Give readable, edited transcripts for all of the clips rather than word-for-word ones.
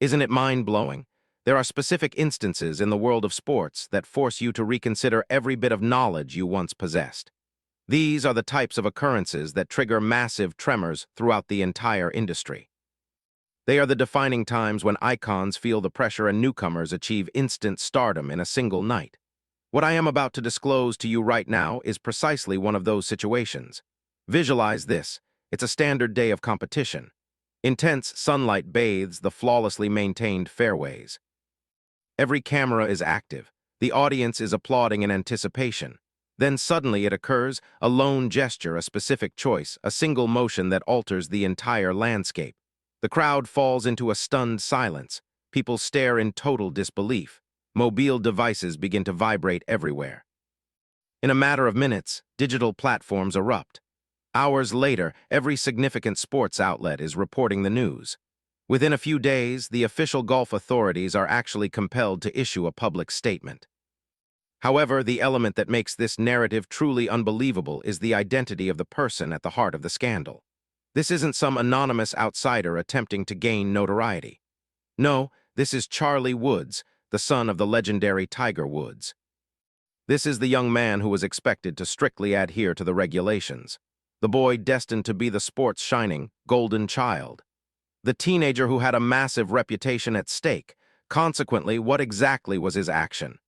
Isn't it mind-blowing? There are specific instances in the world of sports that force you to reconsider every bit of knowledge you once possessed. These are the types of occurrences that trigger massive tremors throughout the entire industry. They are the defining times when icons feel the pressure and newcomers achieve instant stardom in a single night. What I am about to disclose to you right now is precisely one of those situations. Visualize this. It's a standard day of competition. Intense sunlight bathes the flawlessly maintained fairways. Every camera is active. The audience is applauding in anticipation. Then suddenly it occurs, a lone gesture, a specific choice, a single motion that alters the entire landscape. The crowd falls into a stunned silence. People stare in total disbelief. Mobile devices begin to vibrate everywhere. In a matter of minutes, digital platforms erupt. Hours later, every significant sports outlet is reporting the news. Within a few days, the official golf authorities are actually compelled to issue a public statement. However, the element that makes this narrative truly unbelievable is the identity of the person at the heart of the scandal. This isn't some anonymous outsider attempting to gain notoriety. No, this is Charlie Woods, the son of the legendary Tiger Woods. This is the young man who was expected to strictly adhere to the regulations. The boy destined to be the sport's shining, golden child. The teenager who had a massive reputation at stake. Consequently, what exactly was his action?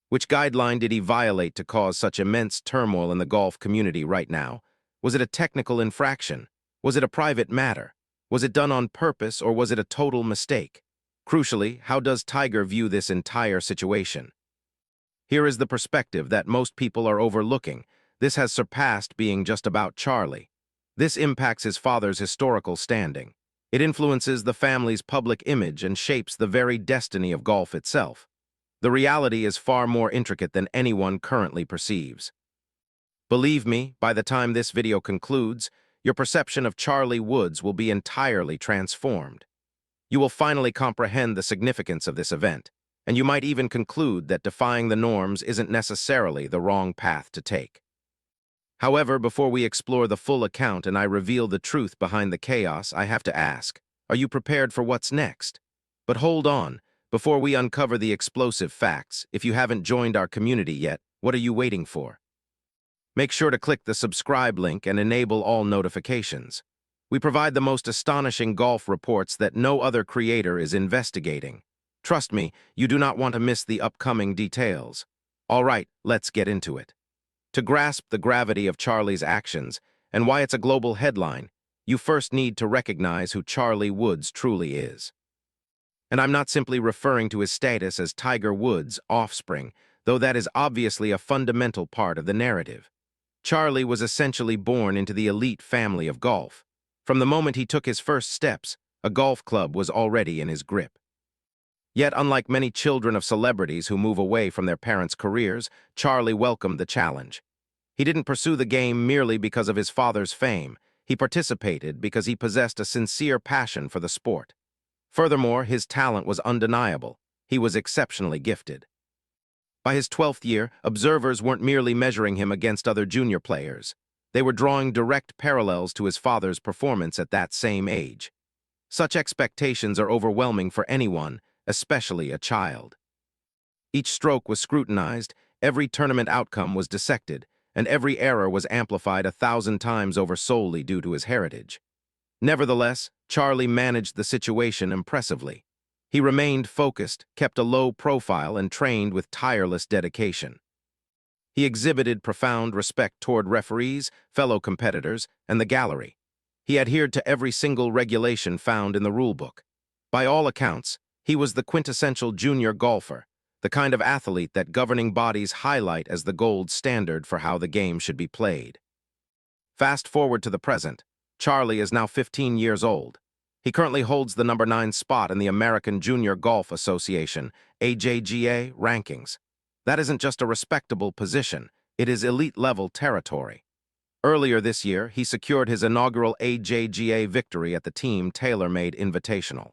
Which guideline did he violate to cause such immense turmoil in the golf community right now? Was it a technical infraction? Was it a private matter? Was it done on purpose, or was it a total mistake? Crucially, how does Tiger view this entire situation? Here is the perspective that most people are overlooking. This has surpassed being just about Charlie. This impacts his father's historical standing. It influences the family's public image and shapes the very destiny of golf itself. The reality is far more intricate than anyone currently perceives. Believe me, by the time this video concludes, your perception of Charlie Woods will be entirely transformed. You will finally comprehend the significance of this event, and you might even conclude that defying the norms isn't necessarily the wrong path to take. However, before we explore the full account and I reveal the truth behind the chaos, I have to ask, are you prepared for what's next? But hold on. Before we uncover the explosive facts, if you haven't joined our community yet, what are you waiting for? Make sure to click the subscribe link and enable all notifications. We provide the most astonishing golf reports that no other creator is investigating. Trust me, you do not want to miss the upcoming details. All right, let's get into it. To grasp the gravity of Charlie's actions and why it's a global headline, you first need to recognize who Charlie Woods truly is. And I'm not simply referring to his status as Tiger Woods' offspring, though that is obviously a fundamental part of the narrative. Charlie was essentially born into the elite family of golf. From the moment he took his first steps, a golf club was already in his grip. Yet, unlike many children of celebrities who move away from their parents' careers, Charlie welcomed the challenge. He didn't pursue the game merely because of his father's fame. He participated because he possessed a sincere passion for the sport. Furthermore, his talent was undeniable. He was exceptionally gifted. By his 12th year, observers weren't merely measuring him against other junior players. They were drawing direct parallels to his father's performance at that same age. Such expectations are overwhelming for anyone, especially a child. Each stroke was scrutinized, every tournament outcome was dissected, and every error was amplified 1,000 times over solely due to his heritage. Nevertheless, Charlie managed the situation impressively. He remained focused, kept a low profile, and trained with tireless dedication. He exhibited profound respect toward referees, fellow competitors, and the gallery. He adhered to every single regulation found in the rulebook. By all accounts, he was the quintessential junior golfer, the kind of athlete that governing bodies highlight as the gold standard for how the game should be played. Fast forward to the present. Charlie is now 15 years old. He currently holds the number 9 spot in the American Junior Golf Association, AJGA, rankings. That isn't just a respectable position, it is elite-level territory. Earlier this year, he secured his inaugural AJGA victory at the Team Tailor-Made Invitational.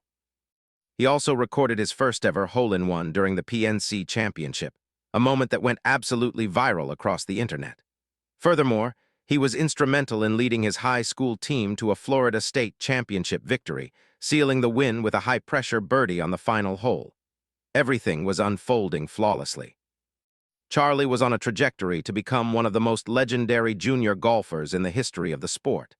He also recorded his first-ever hole-in-one during the PNC Championship, a moment that went absolutely viral across the internet. Furthermore, he was instrumental in leading his high school team to a Florida State Championship victory, sealing the win with a high-pressure birdie on the final hole. Everything was unfolding flawlessly. Charlie was on a trajectory to become one of the most legendary junior golfers in the history of the sport.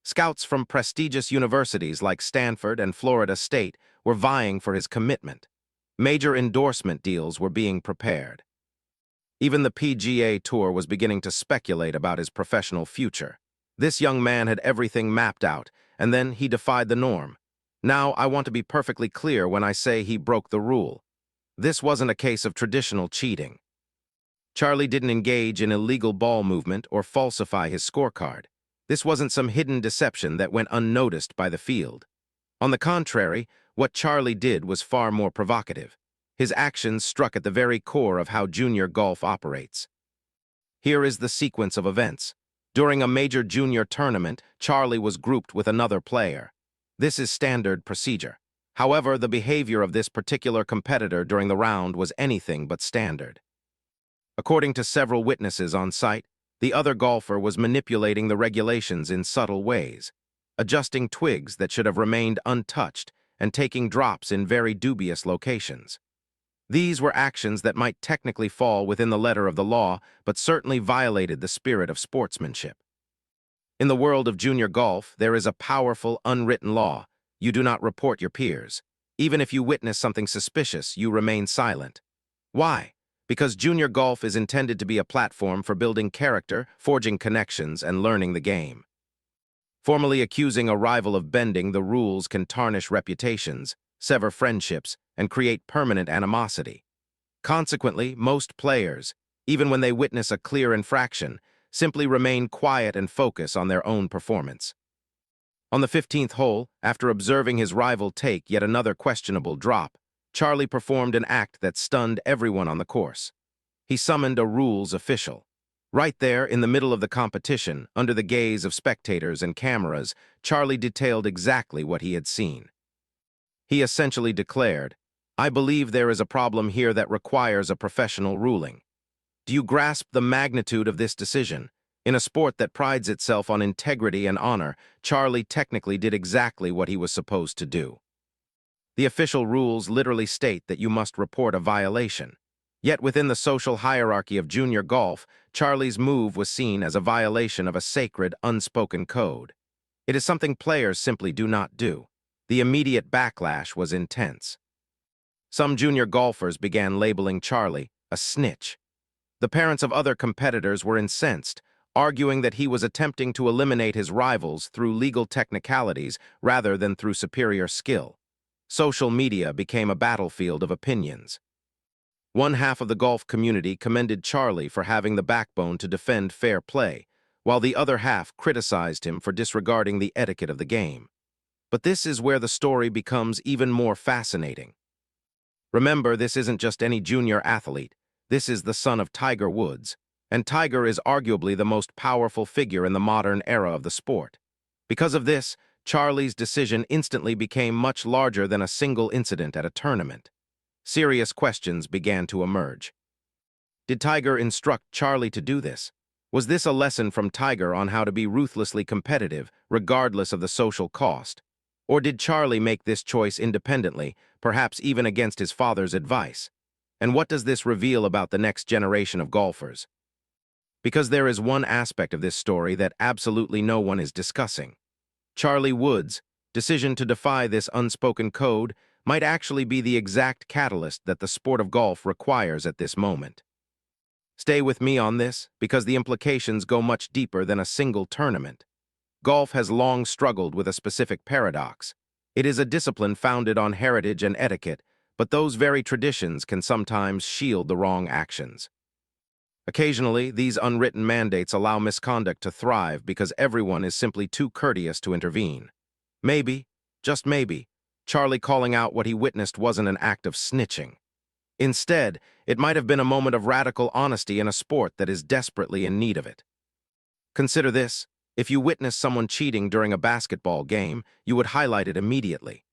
Scouts from prestigious universities like Stanford and Florida State were vying for his commitment. Major endorsement deals were being prepared. Even the PGA Tour was beginning to speculate about his professional future. This young man had everything mapped out, and then he defied the norm. Now, I want to be perfectly clear when I say he broke the rule. This wasn't a case of traditional cheating. Charlie didn't engage in illegal ball movement or falsify his scorecard. This wasn't some hidden deception that went unnoticed by the field. On the contrary, what Charlie did was far more provocative. His actions struck at the very core of how junior golf operates. Here is the sequence of events. During a major junior tournament, Charlie was grouped with another player. This is standard procedure. However, the behavior of this particular competitor during the round was anything but standard. According to several witnesses on site, the other golfer was manipulating the regulations in subtle ways, adjusting twigs that should have remained untouched and taking drops in very dubious locations. These were actions that might technically fall within the letter of the law, but certainly violated the spirit of sportsmanship. In the world of junior golf, there is a powerful, unwritten law. You do not report your peers. Even if you witness something suspicious, you remain silent. Why? Because junior golf is intended to be a platform for building character, forging connections, and learning the game. Formally accusing a rival of bending the rules can tarnish reputations, sever friendships, and create permanent animosity. Consequently, most players, even when they witness a clear infraction, simply remain quiet and focus on their own performance. On the 15th hole, after observing his rival take yet another questionable drop, Charlie performed an act that stunned everyone on the course. He summoned a rules official. Right there, in the middle of the competition, under the gaze of spectators and cameras, Charlie detailed exactly what he had seen. He essentially declared, "I believe there is a problem here that requires a professional ruling." Do you grasp the magnitude of this decision? In a sport that prides itself on integrity and honor, Charlie technically did exactly what he was supposed to do. The official rules literally state that you must report a violation. Yet within the social hierarchy of junior golf, Charlie's move was seen as a violation of a sacred, unspoken code. It is something players simply do not do. The immediate backlash was intense. Some junior golfers began labeling Charlie a snitch. The parents of other competitors were incensed, arguing that he was attempting to eliminate his rivals through legal technicalities rather than through superior skill. Social media became a battlefield of opinions. One half of the golf community commended Charlie for having the backbone to defend fair play, while the other half criticized him for disregarding the etiquette of the game. But this is where the story becomes even more fascinating. Remember, this isn't just any junior athlete. This is the son of Tiger Woods, and Tiger is arguably the most powerful figure in the modern era of the sport. Because of this, Charlie's decision instantly became much larger than a single incident at a tournament. Serious questions began to emerge. Did Tiger instruct Charlie to do this? Was this a lesson from Tiger on how to be ruthlessly competitive, regardless of the social cost? Or did Charlie make this choice independently, perhaps even against his father's advice? And what does this reveal about the next generation of golfers? Because there is one aspect of this story that absolutely no one is discussing. Charlie Woods' decision to defy this unspoken code might actually be the exact catalyst that the sport of golf requires at this moment. Stay with me on this, because the implications go much deeper than a single tournament. Golf has long struggled with a specific paradox. It is a discipline founded on heritage and etiquette, but those very traditions can sometimes shield the wrong actions. Occasionally, these unwritten mandates allow misconduct to thrive because everyone is simply too courteous to intervene. Maybe, just maybe, Charlie calling out what he witnessed wasn't an act of snitching. Instead, it might have been a moment of radical honesty in a sport that is desperately in need of it. Consider this: if you witnessed someone cheating during a basketball game, you would highlight it immediately.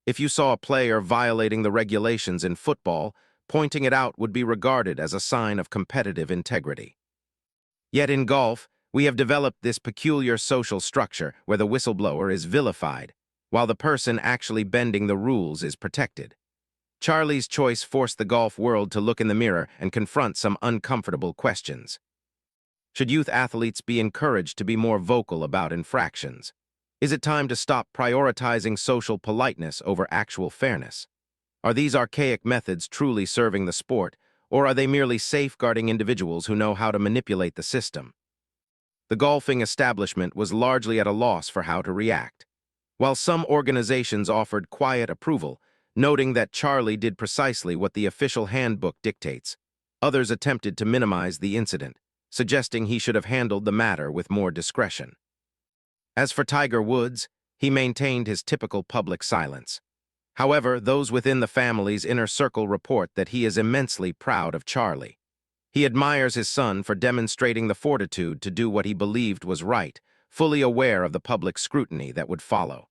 If you saw a player violating the regulations in football, pointing it out would be regarded as a sign of competitive integrity. Yet in golf, we have developed this peculiar social structure where the whistleblower is vilified. while the person actually bending the rules is protected. Charlie's choice forced the golf world to look in the mirror and confront some uncomfortable questions. Should youth athletes be encouraged to be more vocal about infractions? Is it time to stop prioritizing social politeness over actual fairness? Are these archaic methods truly serving the sport, or are they merely safeguarding individuals who know how to manipulate the system? The golfing establishment was largely at a loss for how to react. While some organizations offered quiet approval, noting that Charlie did precisely what the official handbook dictates, others attempted to minimize the incident, suggesting he should have handled the matter with more discretion. As for Tiger Woods, he maintained his typical public silence. However, those within the family's inner circle report that he is immensely proud of Charlie. He admires his son for demonstrating the fortitude to do what he believed was right, fully aware of the public scrutiny that would follow.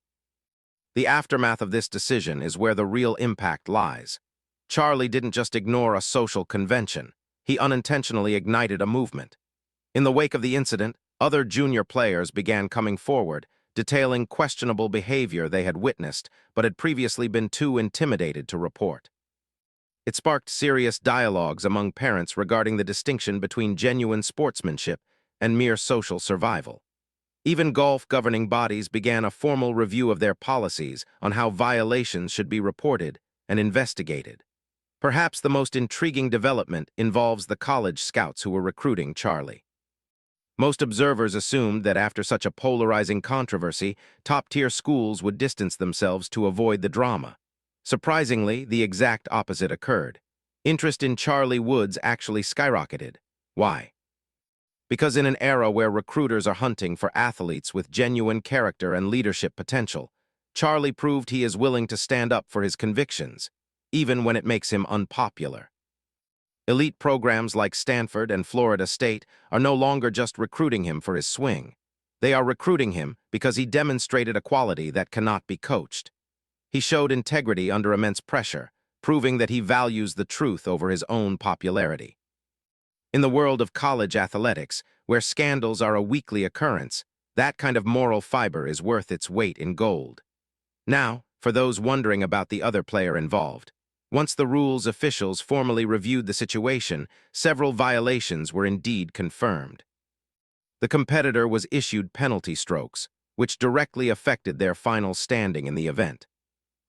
The aftermath of this decision is where the real impact lies. Charlie didn't just ignore a social convention, he unintentionally ignited a movement. In the wake of the incident, other junior players began coming forward, detailing questionable behavior they had witnessed but had previously been too intimidated to report. It sparked serious dialogues among parents regarding the distinction between genuine sportsmanship and mere social survival. Even golf governing bodies began a formal review of their policies on how violations should be reported and investigated. Perhaps the most intriguing development involves the college scouts who were recruiting Charlie. Most observers assumed that after such a polarizing controversy, top-tier schools would distance themselves to avoid the drama. Surprisingly, the exact opposite occurred. Interest in Charlie Woods actually skyrocketed. Why? Because in an era where recruiters are hunting for athletes with genuine character and leadership potential, Charlie proved he is willing to stand up for his convictions, even when it makes him unpopular. Elite programs like Stanford and Florida State are no longer just recruiting him for his swing. They are recruiting him because he demonstrated a quality that cannot be coached. He showed integrity under immense pressure, proving that he values the truth over his own popularity. In the world of college athletics, where scandals are a weekly occurrence, that kind of moral fiber is worth its weight in gold. Now, for those wondering about the other player involved. Once the rules officials formally reviewed the situation, several violations were indeed confirmed. The competitor was issued penalty strokes, which directly affected their final standing in the event.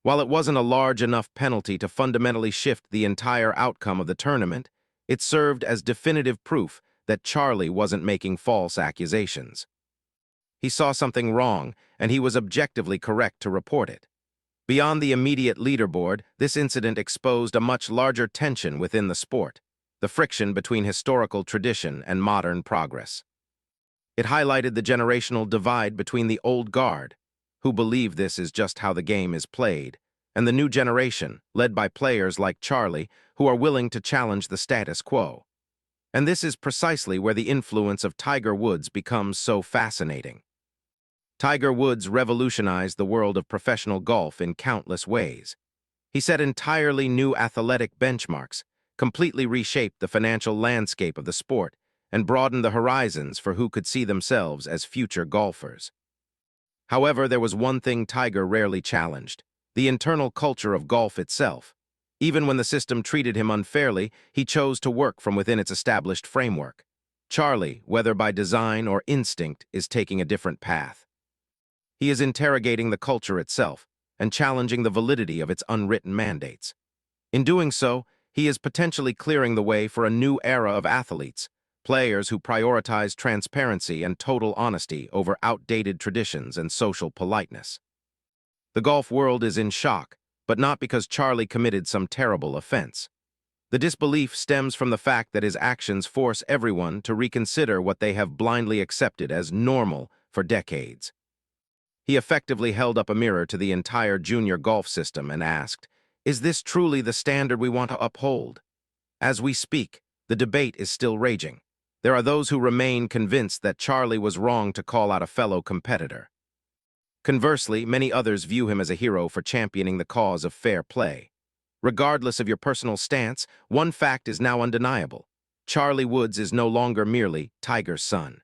While it wasn't a large enough penalty to fundamentally shift the entire outcome of the tournament, it served as definitive proof that Charlie wasn't making false accusations. He saw something wrong, and he was objectively correct to report it. Beyond the immediate leaderboard, this incident exposed a much larger tension within the sport, the friction between historical tradition and modern progress. It highlighted the generational divide between the old guard, who believe this is just how the game is played, and the new generation, led by players like Charlie, who are willing to challenge the status quo. And this is precisely where the influence of Tiger Woods becomes so fascinating. Tiger Woods revolutionized the world of professional golf in countless ways. He set entirely new athletic benchmarks, completely reshaped the financial landscape of the sport, and broadened the horizons for who could see themselves as future golfers. However, there was one thing Tiger rarely challenged: the internal culture of golf itself. Even when the system treated him unfairly, he chose to work from within its established framework. Charlie, whether by design or instinct, is taking a different path. He is interrogating the culture itself and challenging the validity of its unwritten mandates. In doing so, he is potentially clearing the way for a new era of athletes, players who prioritize transparency and total honesty over outdated traditions and social politeness. The golf world is in shock, but not because Charlie committed some terrible offense. The disbelief stems from the fact that his actions force everyone to reconsider what they have blindly accepted as normal for decades. He effectively held up a mirror to the entire junior golf system and asked, "Is this truly the standard we want to uphold?" As we speak, the debate is still raging. There are those who remain convinced that Charlie was wrong to call out a fellow competitor. Conversely, many others view him as a hero for championing the cause of fair play. Regardless of your personal stance, one fact is now undeniable: Charlie Woods is no longer merely Tiger's son.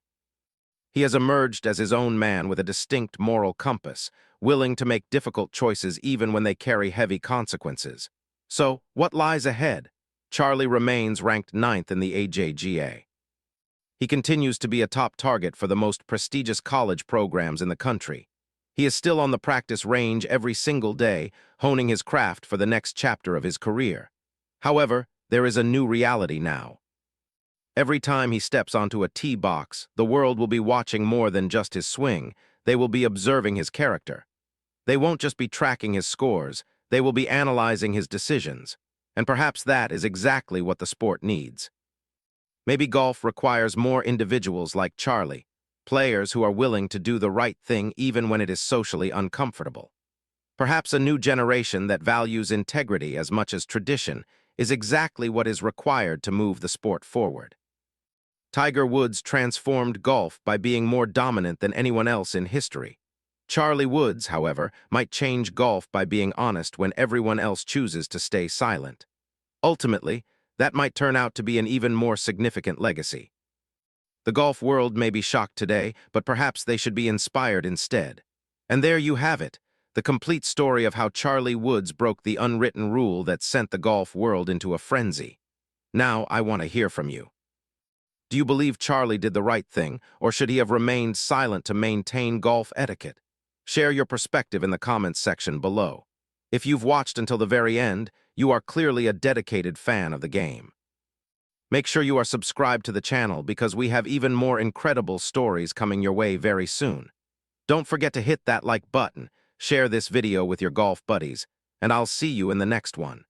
He has emerged as his own man with a distinct moral compass, willing to make difficult choices even when they carry heavy consequences. So, what lies ahead? Charlie remains ranked 9th in the AJGA. He continues to be a top target for the most prestigious college programs in the country. He is still on the practice range every single day, honing his craft for the next chapter of his career. However, there is a new reality now. Every time he steps onto a tee box, the world will be watching more than just his swing. They will be observing his character. They won't just be tracking his scores, they will be analyzing his decisions. And perhaps that is exactly what the sport needs. Maybe golf requires more individuals like Charlie, players who are willing to do the right thing even when it is socially uncomfortable. Perhaps a new generation that values integrity as much as tradition is exactly what is required to move the sport forward. Tiger Woods transformed golf by being more dominant than anyone else in history. Charlie Woods, however, might change golf by being honest when everyone else chooses to stay silent. Ultimately, that might turn out to be an even more significant legacy. The golf world may be shocked today, but perhaps they should be inspired instead. And there you have it, the complete story of how Charlie Woods broke the unwritten rule that sent the golf world into a frenzy. Now I want to hear from you. Do you believe Charlie did the right thing, or should he have remained silent to maintain golf etiquette? Share your perspective in the comments section below. If you've watched until the very end, you are clearly a dedicated fan of the game. Make sure you are subscribed to the channel because we have even more incredible stories coming your way very soon. Don't forget to hit that like button, share this video with your golf buddies, and I'll see you in the next one.